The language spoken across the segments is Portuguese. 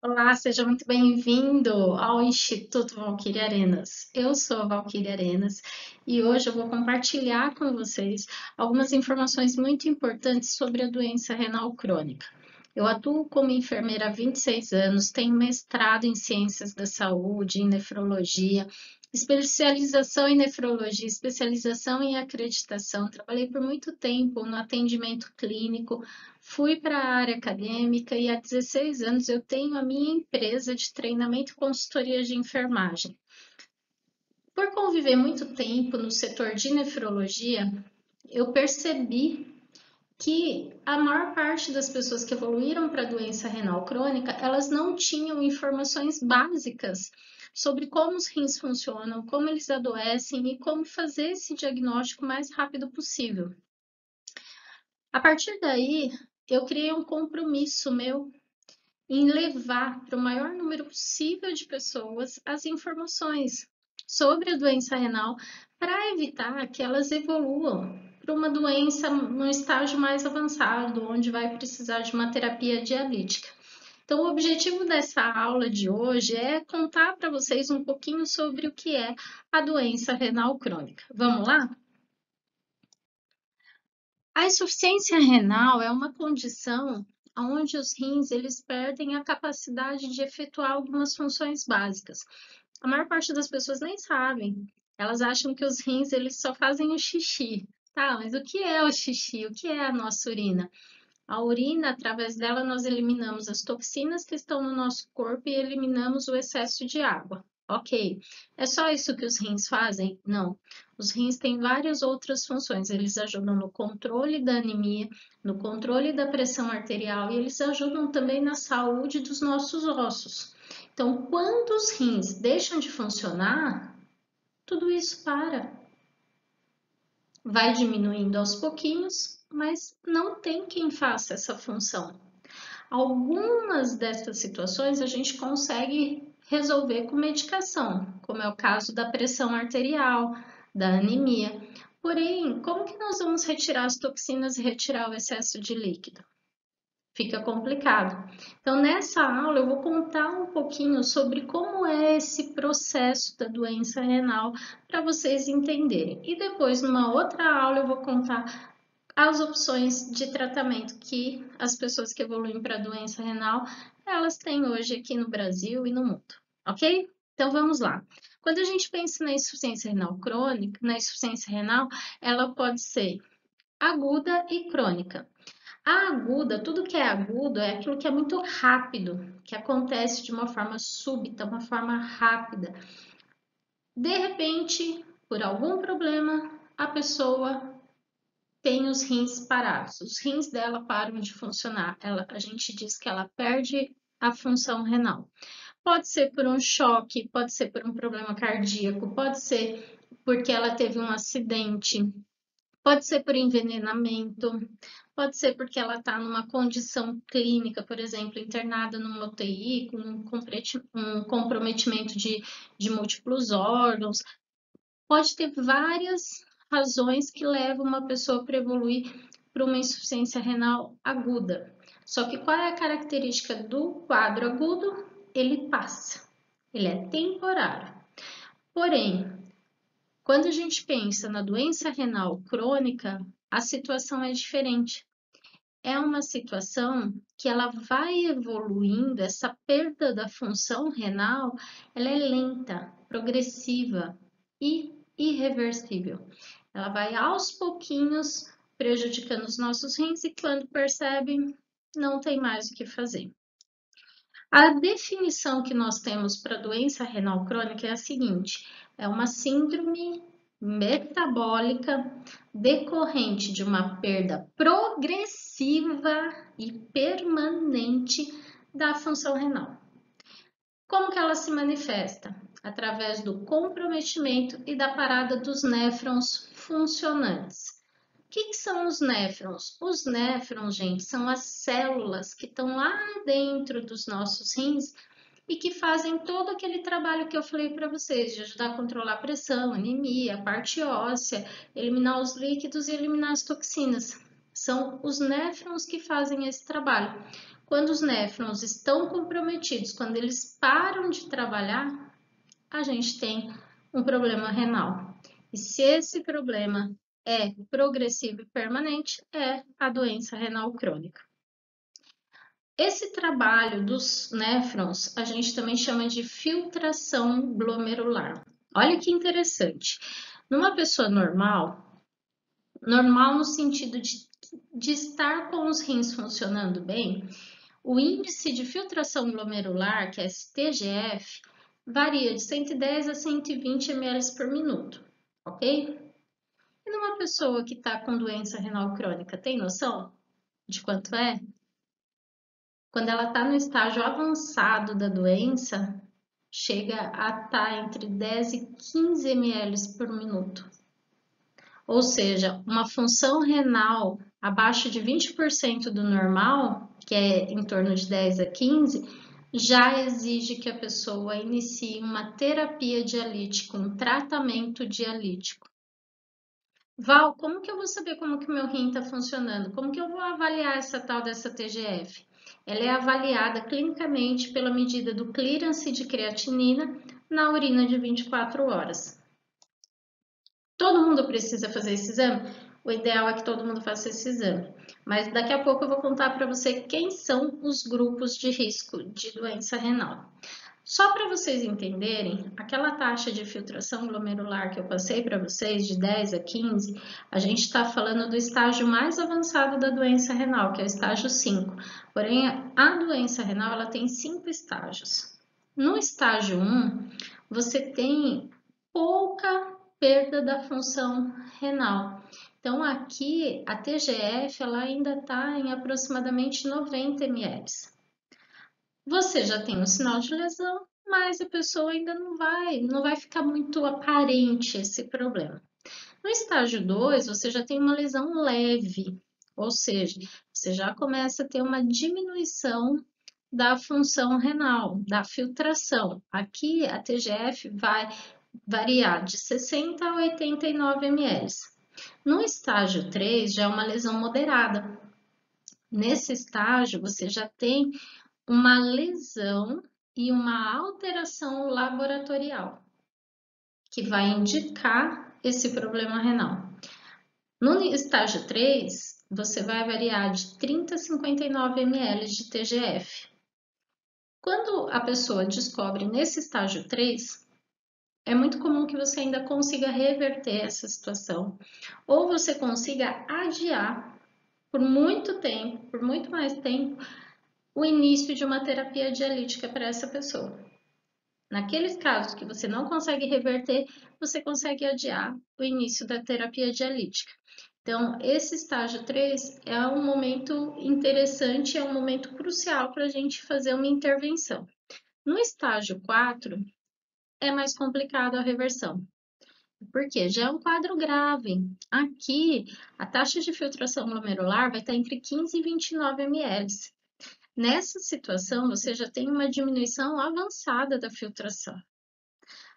Olá, seja muito bem-vindo ao Instituto Valquíria Arenas. Eu sou a Valquíria Arenas e hoje eu vou compartilhar com vocês algumas informações muito importantes sobre a doença renal crônica. Eu atuo como enfermeira há 26 anos, tenho mestrado em Ciências da Saúde, em Nefrologia, especialização em Nefrologia, especialização em acreditação. Trabalhei por muito tempo no atendimento clínico, fui para a área acadêmica e há 16 anos eu tenho a minha empresa de treinamento e consultoria de enfermagem. Por conviver muito tempo no setor de nefrologia, eu percebi que a maior parte das pessoas que evoluíram para a doença renal crônica, elas não tinham informações básicas sobre como os rins funcionam, como eles adoecem e como fazer esse diagnóstico o mais rápido possível. A partir daí, eu criei um compromisso meu em levar para o maior número possível de pessoas as informações sobre a doença renal para evitar que elas evoluam para uma doença no estágio mais avançado, onde vai precisar de uma terapia dialítica. Então, o objetivo dessa aula de hoje é contar para vocês um pouquinho sobre o que é a doença renal crônica. Vamos lá? A insuficiência renal é uma condição onde os rins eles perdem a capacidade de efetuar algumas funções básicas. A maior parte das pessoas nem sabem. Elas acham que os rins eles só fazem o xixi. Tá, mas o que é o xixi? O que é a nossa urina? A urina, através dela, nós eliminamos as toxinas que estão no nosso corpo e eliminamos o excesso de água. Ok. É só isso que os rins fazem? Não. Os rins têm várias outras funções. Eles ajudam no controle da anemia, no controle da pressão arterial e eles ajudam também na saúde dos nossos ossos. Então, quando os rins deixam de funcionar, tudo isso para. Vai diminuindo aos pouquinhos, mas não tem quem faça essa função. Algumas dessas situações a gente consegue resolver com medicação, como é o caso da pressão arterial, da anemia. Porém, como que nós vamos retirar as toxinas e retirar o excesso de líquido? Fica complicado. Então, nessa aula, eu vou contar um pouquinho sobre como é esse processo da doença renal para vocês entenderem. E depois, numa outra aula, eu vou contar as opções de tratamento que as pessoas que evoluem para a doença renal, elas têm hoje aqui no Brasil e no mundo, ok? Então, vamos lá. Quando a gente pensa na insuficiência renal crônica, na insuficiência renal, ela pode ser aguda e crônica. A aguda, tudo que é agudo é aquilo que é muito rápido, que acontece de uma forma súbita, uma forma rápida. De repente, por algum problema, a pessoa tem os rins parados. Os rins dela param de funcionar. A gente diz que ela perde a função renal. Pode ser por um choque, pode ser por um problema cardíaco, pode ser porque ela teve um acidente, pode ser por envenenamento, pode ser porque ela está numa condição clínica, por exemplo, internada numa UTI, com um comprometimento de múltiplos órgãos. Pode ter várias razões que levam uma pessoa para evoluir para uma insuficiência renal aguda. Só que qual é a característica do quadro agudo? Ele passa, ele é temporário. Porém, quando a gente pensa na doença renal crônica, a situação é diferente. É uma situação que ela vai evoluindo, essa perda da função renal, ela é lenta, progressiva e irreversível. Ela vai aos pouquinhos prejudicando os nossos rins e quando percebe, não tem mais o que fazer. A definição que nós temos para doença renal crônica é a seguinte: é uma síndrome metabólica decorrente de uma perda progressiva e permanente da função renal. Como que ela se manifesta? Através do comprometimento e da parada dos néfrons funcionantes. O que são os néfrons? Os néfrons, gente, são as células que estão lá dentro dos nossos rins e que fazem todo aquele trabalho que eu falei para vocês, de ajudar a controlar a pressão, anemia, a parte óssea, eliminar os líquidos e eliminar as toxinas. São os néfrons que fazem esse trabalho. Quando os néfrons estão comprometidos, quando eles param de trabalhar, a gente tem um problema renal. E se esse problema é progressivo e permanente, é a doença renal crônica. Esse trabalho dos néfrons, a gente também chama de filtração glomerular. Olha que interessante. Numa pessoa normal, normal no sentido de estar com os rins funcionando bem, o índice de filtração glomerular, que é TGF, varia de 110 a 120 ml por minuto, ok? E numa pessoa que está com doença renal crônica, tem noção de quanto é? Quando ela está no estágio avançado da doença, chega a estar entre 10 e 15 ml por minuto. Ou seja, uma função renal abaixo de 20% do normal, que é em torno de 10 a 15, já exige que a pessoa inicie uma terapia dialítica, um tratamento dialítico. Val, como que eu vou saber como que o meu rim está funcionando? Como que eu vou avaliar essa tal dessa TGF? Ela é avaliada clinicamente pela medida do clearance de creatinina na urina de 24 horas. Todo mundo precisa fazer esse exame? O ideal é que todo mundo faça esse exame. Mas daqui a pouco eu vou contar para você quem são os grupos de risco de doença renal. Só para vocês entenderem, aquela taxa de filtração glomerular que eu passei para vocês, de 10 a 15, a gente está falando do estágio mais avançado da doença renal, que é o estágio 5. Porém, a doença renal ela tem 5 estágios. No estágio 1, você tem pouca perda da função renal. Então, aqui, a TGF ela ainda está em aproximadamente 90 ml. Você já tem um sinal de lesão, mas a pessoa ainda não vai ficar muito aparente esse problema. No estágio 2, você já tem uma lesão leve, ou seja, você já começa a ter uma diminuição da função renal, da filtração. Aqui a TGF vai variar de 60 a 89 ml. No estágio 3, já é uma lesão moderada. Nesse estágio, você já tem uma lesão e uma alteração laboratorial, que vai indicar esse problema renal. No estágio 3, você vai variar de 30 a 59 ml de TGF. Quando a pessoa descobre nesse estágio 3, é muito comum que você ainda consiga reverter essa situação, ou você consiga adiar por muito tempo, por muito mais tempo, o início de uma terapia dialítica para essa pessoa. Naqueles casos que você não consegue reverter, você consegue adiar o início da terapia dialítica. Então, esse estágio 3 é um momento interessante, é um momento crucial para a gente fazer uma intervenção. No estágio 4, é mais complicado a reversão. Por quê? Já é um quadro grave. Aqui, a taxa de filtração glomerular vai estar entre 15 e 29 ml. Nessa situação, você já tem uma diminuição avançada da filtração.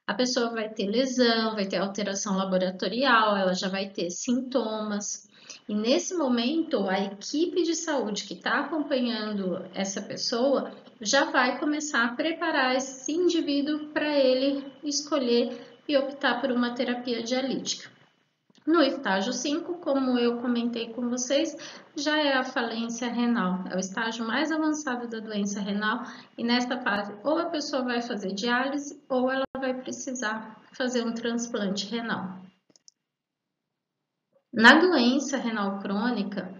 A pessoa vai ter lesão, vai ter alteração laboratorial, ela já vai ter sintomas. E nesse momento, a equipe de saúde que está acompanhando essa pessoa já vai começar a preparar esse indivíduo para ele escolher e optar por uma terapia dialítica. No estágio 5, como eu comentei com vocês, já é a falência renal, é o estágio mais avançado da doença renal e nesta fase ou a pessoa vai fazer diálise ou ela vai precisar fazer um transplante renal. Na doença renal crônica,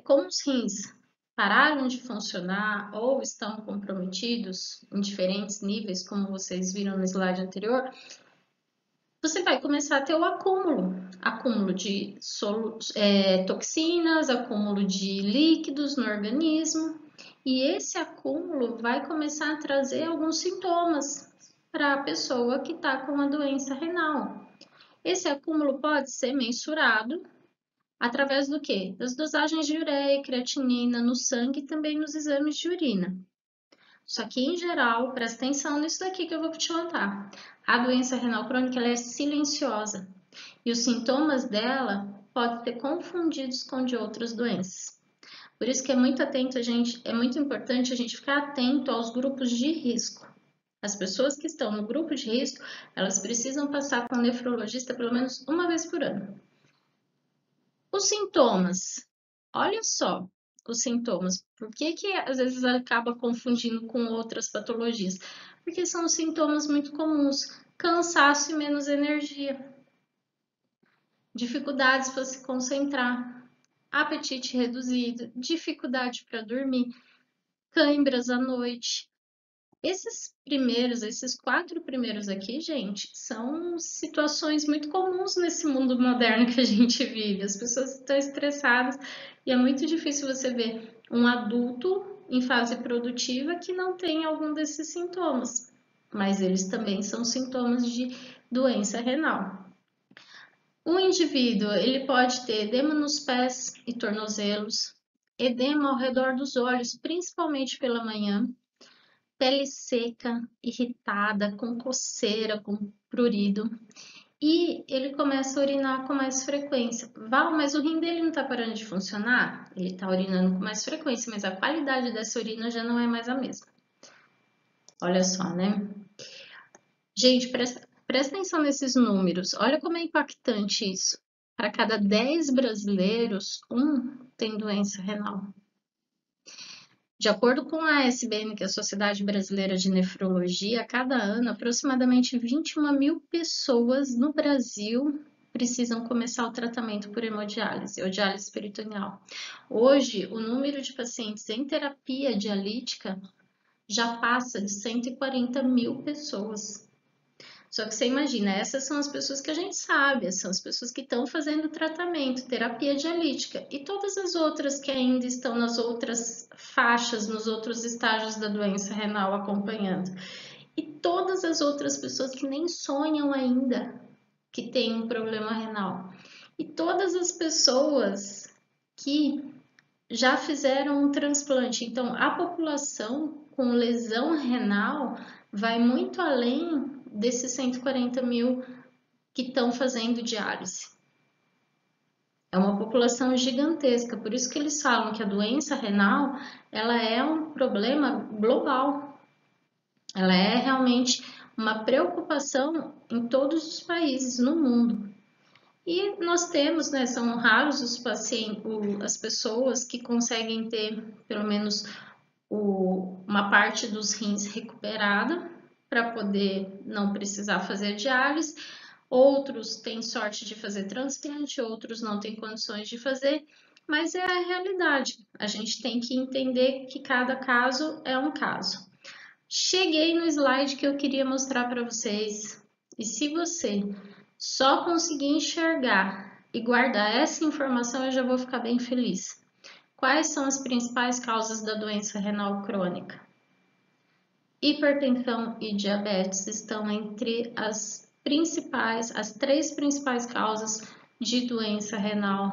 como os rins pararam de funcionar ou estão comprometidos em diferentes níveis, como vocês viram no slide anterior, você vai começar a ter o acúmulo de toxinas, acúmulo de líquidos no organismo, e esse acúmulo vai começar a trazer alguns sintomas para a pessoa que está com a doença renal. Esse acúmulo pode ser mensurado através do quê? Das dosagens de ureia e creatinina no sangue e também nos exames de urina. Só que, em geral, presta atenção nisso daqui que eu vou te contar. A doença renal crônica ela é silenciosa e os sintomas dela podem ser confundidos com de outras doenças. Por isso que é muito importante a gente ficar atento aos grupos de risco. As pessoas que estão no grupo de risco, elas precisam passar com o nefrologista pelo menos uma vez por ano. Os sintomas, olha só os sintomas. Por que às vezes acaba confundindo com outras patologias? Porque são sintomas muito comuns: cansaço e menos energia, dificuldades para se concentrar, apetite reduzido, dificuldade para dormir, câimbras à noite. Esses 4 primeiros aqui, gente, são situações muito comuns nesse mundo moderno que a gente vive. As pessoas estão estressadas e é muito difícil você ver um adulto em fase produtiva que não tem algum desses sintomas, mas eles também são sintomas de doença renal. O indivíduo, ele pode ter edema nos pés e tornozelos, edema ao redor dos olhos, principalmente pela manhã, pele seca, irritada, com coceira, com prurido, e ele começa a urinar com mais frequência. Val, mas o rim dele não está parando de funcionar? Ele está urinando com mais frequência, mas a qualidade dessa urina já não é mais a mesma. Olha só, né? Gente, presta atenção nesses números. Olha como é impactante isso. Para cada 10 brasileiros, um tem doença renal. De acordo com a ASBN, que é a Sociedade Brasileira de Nefrologia, a cada ano, aproximadamente 21 mil pessoas no Brasil precisam começar o tratamento por hemodiálise ou diálise peritoneal. Hoje, o número de pacientes em terapia dialítica já passa de 140 mil pessoas. Só que você imagina, essas são as pessoas que a gente sabe, são as pessoas que estão fazendo tratamento, terapia dialítica, e todas as outras que ainda estão nas outras faixas, nos outros estágios da doença renal acompanhando. E todas as outras pessoas que nem sonham ainda que tem um problema renal. E todas as pessoas que já fizeram um transplante. Então, a população com lesão renal vai muito além desses 140 mil que estão fazendo diálise. É uma população gigantesca, por isso que eles falam que a doença renal, ela é um problema global. Ela é realmente uma preocupação em todos os países no mundo. E nós temos, né, são raros os pacientes, as pessoas que conseguem ter pelo menos uma parte dos rins recuperada para poder não precisar fazer diálise. Outros têm sorte de fazer transplante, outros não têm condições de fazer, mas é a realidade. A gente tem que entender que cada caso é um caso. Cheguei no slide que eu queria mostrar para vocês. E se você só conseguir enxergar e guardar essa informação, eu já vou ficar bem feliz. Quais são as principais causas da doença renal crônica? Hipertensão e diabetes estão entre as três principais causas de doença renal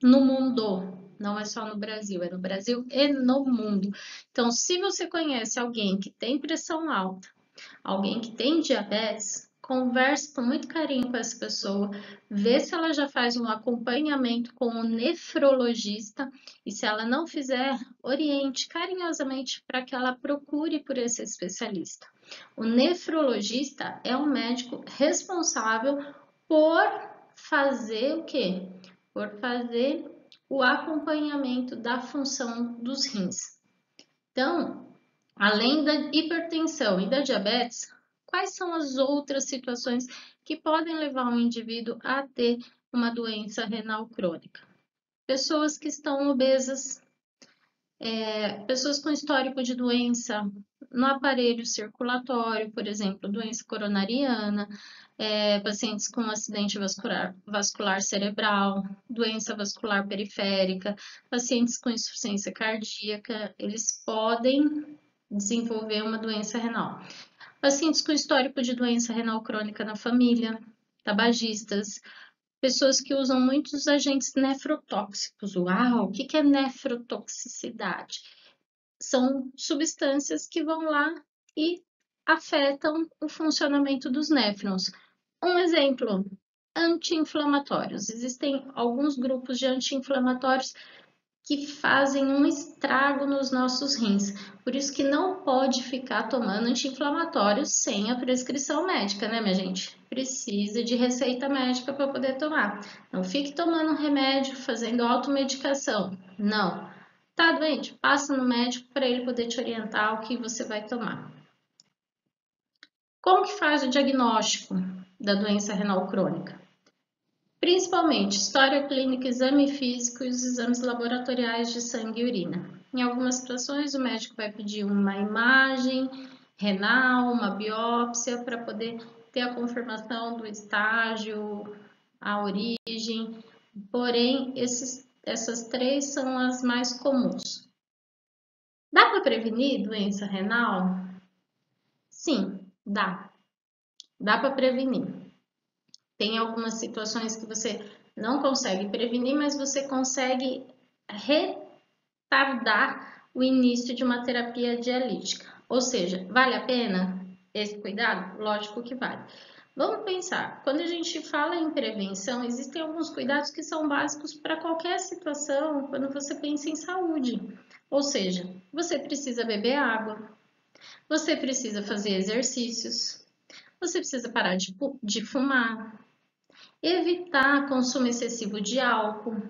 no mundo. Não é só no Brasil, é no Brasil e no mundo. Então, se você conhece alguém que tem pressão alta, alguém que tem diabetes, converse com muito carinho com essa pessoa, vê se ela já faz um acompanhamento com o nefrologista e se ela não fizer, oriente carinhosamente para que ela procure por esse especialista. O nefrologista é um médico responsável por fazer o quê? Por fazer o acompanhamento da função dos rins. Então, além da hipertensão e da diabetes, quais são as outras situações que podem levar um indivíduo a ter uma doença renal crônica? Pessoas que estão obesas, pessoas com histórico de doença no aparelho circulatório, por exemplo, doença coronariana, pacientes com acidente vascular cerebral, doença vascular periférica, pacientes com insuficiência cardíaca, eles podem desenvolver uma doença renal. Pacientes com histórico de doença renal crônica na família, tabagistas, pessoas que usam muitos agentes nefrotóxicos. Uau, o que é nefrotoxicidade? São substâncias que vão lá e afetam o funcionamento dos néfrons. Um exemplo, anti-inflamatórios. Existem alguns grupos de anti-inflamatórios que fazem um estrago nos nossos rins. Por isso que não pode ficar tomando anti-inflamatórios sem a prescrição médica, né, minha gente? Precisa de receita médica para poder tomar. Não fique tomando remédio, fazendo automedicação. Não. Tá doente? Passa no médico para ele poder te orientar o que você vai tomar. Como que faz o diagnóstico da doença renal crônica? Principalmente história clínica, exame físico e os exames laboratoriais de sangue e urina. Em algumas situações, o médico vai pedir uma imagem renal, uma biópsia, para poder ter a confirmação do estágio, a origem. Porém, essas três são as mais comuns. Dá para prevenir doença renal? Sim, dá. Dá para prevenir. Tem algumas situações que você não consegue prevenir, mas você consegue retardar o início de uma terapia dialítica. Ou seja, vale a pena esse cuidado? Lógico que vale. Vamos pensar, quando a gente fala em prevenção, existem alguns cuidados que são básicos para qualquer situação quando você pensa em saúde. Ou seja, você precisa beber água, você precisa fazer exercícios, você precisa parar de fumar, evitar consumo excessivo de álcool.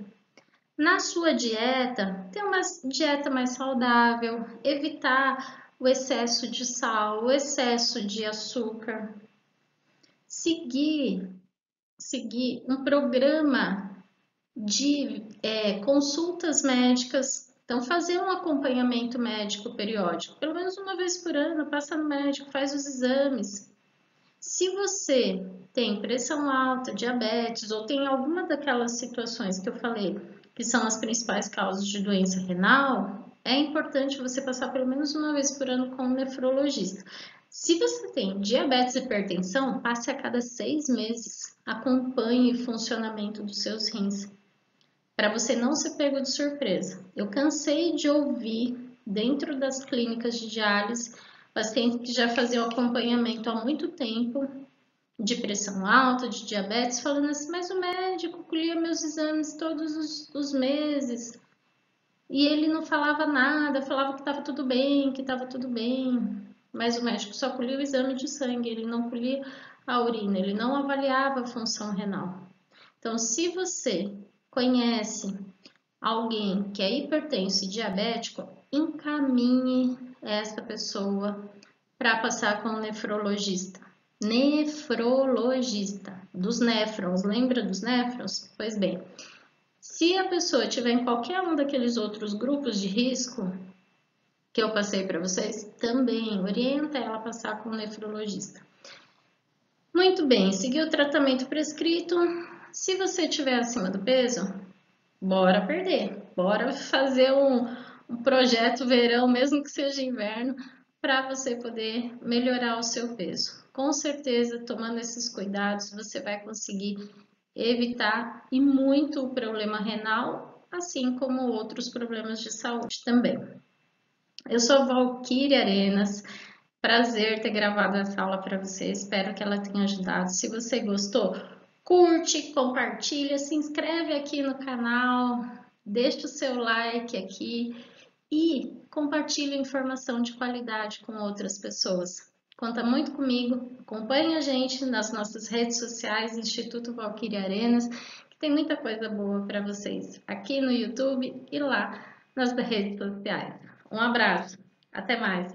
Na sua dieta, ter uma dieta mais saudável, evitar o excesso de sal, o excesso de açúcar. Seguir um programa de consultas médicas. Então, fazer um acompanhamento médico periódico, pelo menos uma vez por ano, passa no médico, faz os exames. Se você tem pressão alta, diabetes ou tem alguma daquelas situações que eu falei, que são as principais causas de doença renal, é importante você passar pelo menos uma vez por ano com um nefrologista. Se você tem diabetes e hipertensão, passe a cada 6 meses, acompanhe o funcionamento dos seus rins, para você não ser pego de surpresa. Eu cansei de ouvir dentro das clínicas de diálise pacientes que já faziam acompanhamento há muito tempo de pressão alta, de diabetes, falando assim, mas o médico colhia meus exames todos os meses e ele não falava nada, falava que estava tudo bem, que estava tudo bem, mas o médico só colhia o exame de sangue, ele não colhia a urina, ele não avaliava a função renal. Então, se você conhece alguém que é hipertenso e diabético, encaminhe essa pessoa para passar com um nefrologista. Nefrologista, dos néfrons, lembra dos néfrons? Pois bem, se a pessoa tiver em qualquer um daqueles outros grupos de risco que eu passei para vocês, também orienta ela a passar com um nefrologista. Muito bem, seguir o tratamento prescrito. Se você estiver acima do peso, bora perder, bora fazer um projeto verão, mesmo que seja inverno, para você poder melhorar o seu peso. Com certeza, tomando esses cuidados, você vai conseguir evitar e muito o problema renal, assim como outros problemas de saúde também. Eu sou Valquíria Arenas, prazer ter gravado essa aula para você, espero que ela tenha ajudado. Se você gostou, curte, compartilha, se inscreve aqui no canal, deixa o seu like aqui e compartilha informação de qualidade com outras pessoas. Conta muito comigo, acompanhe a gente nas nossas redes sociais, Instituto Valquíria Arenas, que tem muita coisa boa para vocês aqui no YouTube e lá nas redes sociais. Um abraço, até mais!